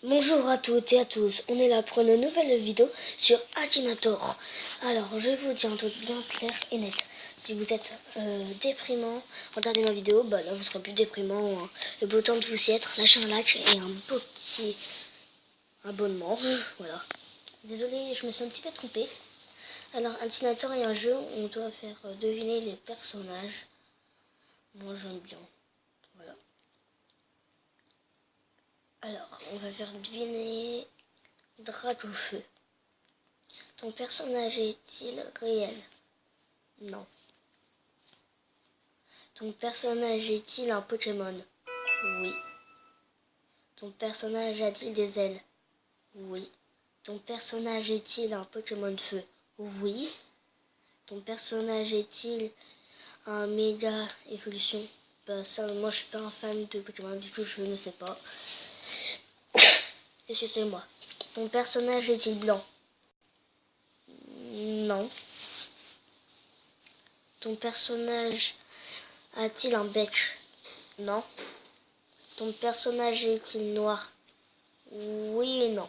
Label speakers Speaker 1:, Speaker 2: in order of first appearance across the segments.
Speaker 1: Bonjour à toutes et à tous, on est là pour une nouvelle vidéo sur Akinator. Alors je vais vous dire un truc bien clair et net. Si vous êtes déprimant, regardez ma vidéo, bah là vous serez plus déprimant. Hein. Le beau temps de vous y être, lâchez un like et un beau petit abonnement. Voilà. Désolée, je me suis un petit peu trompée. Alors Akinator est un jeu où on doit faire deviner les personnages. Moi j'aime bien. Voilà. Alors, on va faire deviner Dragofeu. Ton personnage est-il réel? Non. Ton personnage est-il un Pokémon? Oui. Ton personnage a-t-il des ailes? Oui. Ton personnage est-il un Pokémon de feu? Oui. Ton personnage est-il un méga évolution? Bah ça, moi je suis pas un fan de Pokémon, du coup je ne sais pas. Excusez-moi. Ton personnage est-il blanc? Non. Ton personnage a-t-il un bec? Non. Ton personnage est-il noir? Oui et non.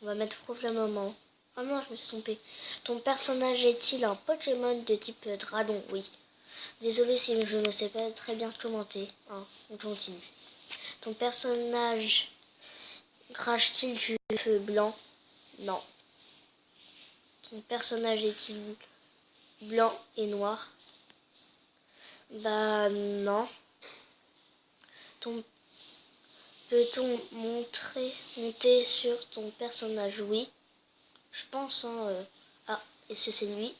Speaker 1: On va mettre probablement. Ah non, je me suis trompée. Ton personnage est-il un Pokémon de type dragon? Oui. Désolé si je ne sais pas très bien commenter. Hein, on continue. Ton personnage crache-t-il du feu blanc? Non. Ton personnage est-il blanc et noir? Bah non. Ton Peut-on monter sur ton personnage? Oui. Je pense, hein. Ah, est-ce que c'est lui?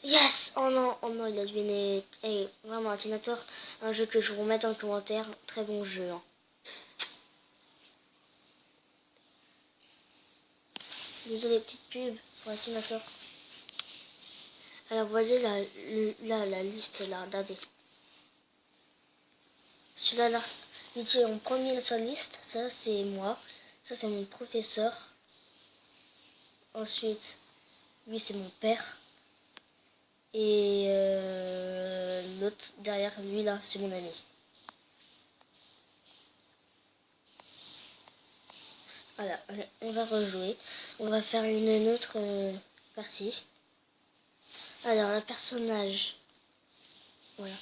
Speaker 1: Yes! Oh non, il a deviné. Hey, vraiment, Akinator, un jeu que je vous mette en commentaire. Très bon jeu. Hein. Désolé, petite pub pour Akinator. Alors, voyez la liste, là, regardez. Celui-là, là, il est en premier sur la liste. Ça, c'est moi. Ça, c'est mon professeur. Ensuite, lui, c'est mon père. Et l'autre derrière lui là, c'est mon ami. Voilà, allez, on va rejouer. On va faire une autre partie. Alors, le personnage. Voilà.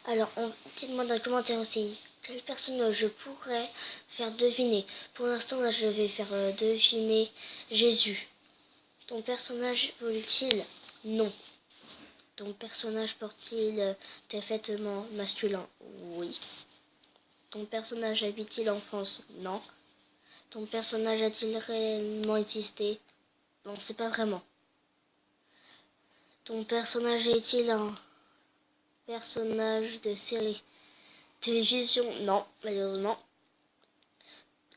Speaker 1: Alors, dites-moi dans les commentaires aussi quel personnage je pourrais faire deviner. Pour l'instant, là, je vais faire deviner Jésus. Ton personnage vole-t-il? Non. Ton personnage porte-t-il des vêtements masculins? Oui. Ton personnage habite-t-il en France? Non. Ton personnage a-t-il réellement existé? Non, c'est pas vraiment. Ton personnage est-il un personnage de série télévision? Non, malheureusement.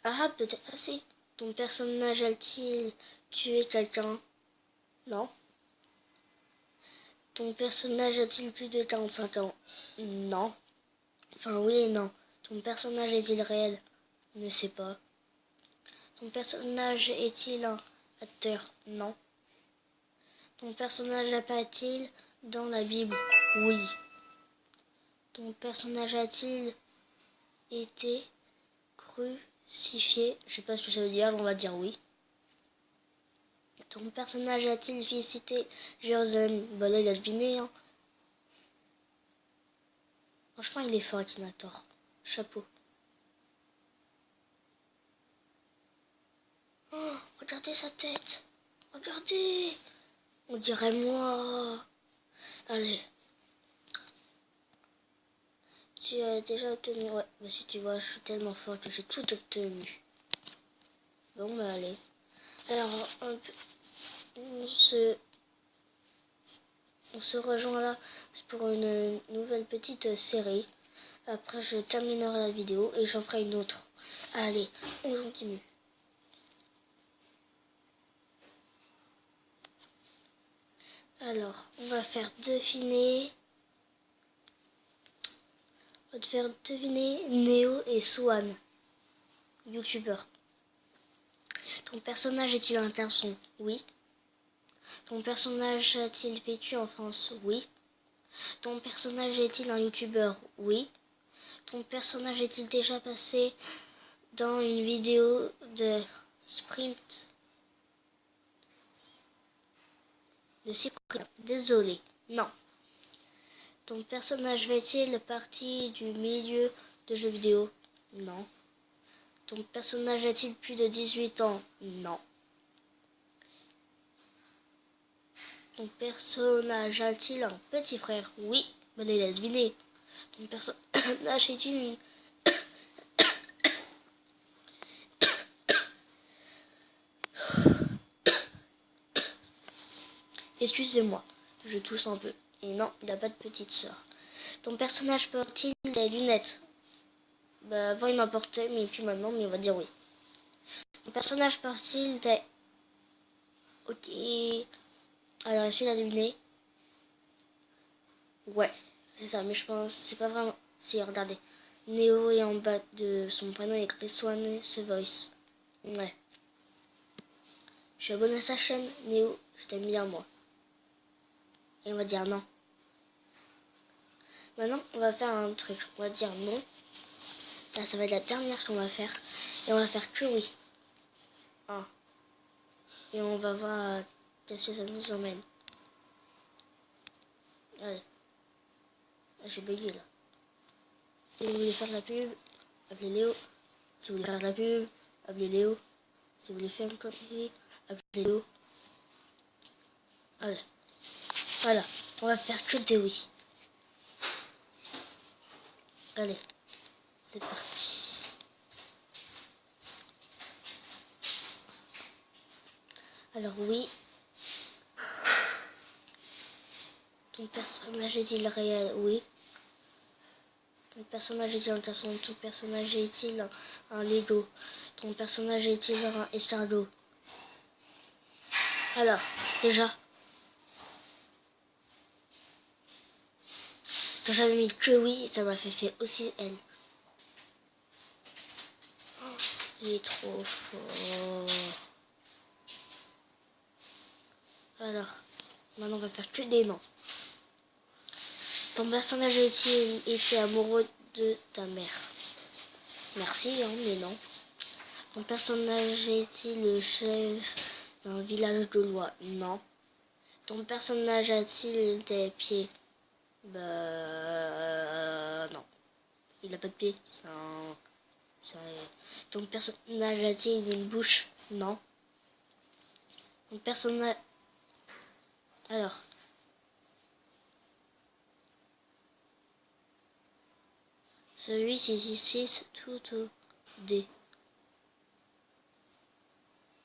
Speaker 1: Ah, peut-être. Ah, si. Ton personnage a-t-il tué quelqu'un? Non. Ton personnage a-t-il plus de 45 ans? Non. Enfin, oui et non. Ton personnage est-il réel? Ne sais pas. Ton personnage est-il un acteur? Non. Ton personnage apparaît-il dans la Bible? Oui. Ton personnage a-t-il été crucifié? Je sais pas ce que ça veut dire, on va dire oui. Ton personnage a-t-il visité Jérusalem? Bah là il a deviné, hein. Franchement il est fort, Akinator. Chapeau. Oh, regardez sa tête. Regardez. On dirait moi. Allez. Tu as déjà obtenu... Ouais, bah si tu vois, je suis tellement fort que j'ai tout obtenu. Bon, bah allez. Alors, on se rejoint là pour une nouvelle petite série. Après, je terminerai la vidéo et j'en ferai une autre. Allez, on continue. Alors, on va faire deviner... On va te faire deviner Néo et Swan, youtubeur. Ton personnage est-il un garçon? Oui. Ton personnage a-t-il vécu en France? Oui. Ton personnage est-il un youtubeur? Oui. Ton personnage est-il déjà passé dans une vidéo de sprint de Cyprien? Désolé, non. Ton personnage fait-il partie du milieu de jeux vidéo? Non. Ton personnage a-t-il plus de 18 ans? Non. Ton personnage a-t-il un petit frère? Oui. Bonne idée à deviner. Ton personnage est-il Excusez-moi, je tousse un peu. Et non, il n'a pas de petite sœur. Ton personnage porte-t-il des lunettes? Bah avant il en portait, mais puis maintenant, mais on va dire oui. Ton personnage porte-t-il des... Ok. Alors, est-ce qu'il a deviné? Ouais, c'est ça, mais je pense c'est pas vraiment... Si, regardez. Néo est en bas de son prénom écrit Swan The Voice. Ouais. Je suis abonné à sa chaîne, Néo, je t'aime bien moi. Et on va dire non. Maintenant, on va faire un truc. On va dire non. Là, ça va être la dernière qu'on va faire. Et on va faire que oui. Ah. Et on va voir qu'est-ce que ça nous emmène. Allez. J'ai bugué là. Si vous voulez faire de la pub, appelez Léo. Si vous voulez faire de la pub, appelez Léo. Si vous voulez faire une connerie, appelez Léo. Allez. Voilà. On va faire que des oui. Allez. C'est parti. Alors oui. Ton personnage est-il réel? Oui. Ton personnage est-il un garçon? Ton personnage est-il un Lego? Ton personnage est-il un escargot? Alors, déjà, quand j'avais mis que oui, ça m'a fait aussi elle. Il est trop fort. Alors, maintenant on va faire que des noms. Ton personnage a-t-il été amoureux de ta mère? Merci, hein, mais non. Ton personnage est-il le chef d'un village de loi? Non. Ton personnage a-t-il des pieds? Non. Il n'a pas de pieds. Ton personnage a-t-il une bouche? Non. Ton personnage... Alors. Celui-ci ici, tout au D.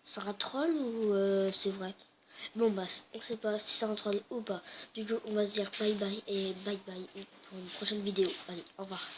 Speaker 1: C'est un troll ou c'est vrai? Bon bah, on sait pas si c'est un troll ou pas. Du coup, on va se dire bye bye et bye bye pour une prochaine vidéo. Allez, au revoir.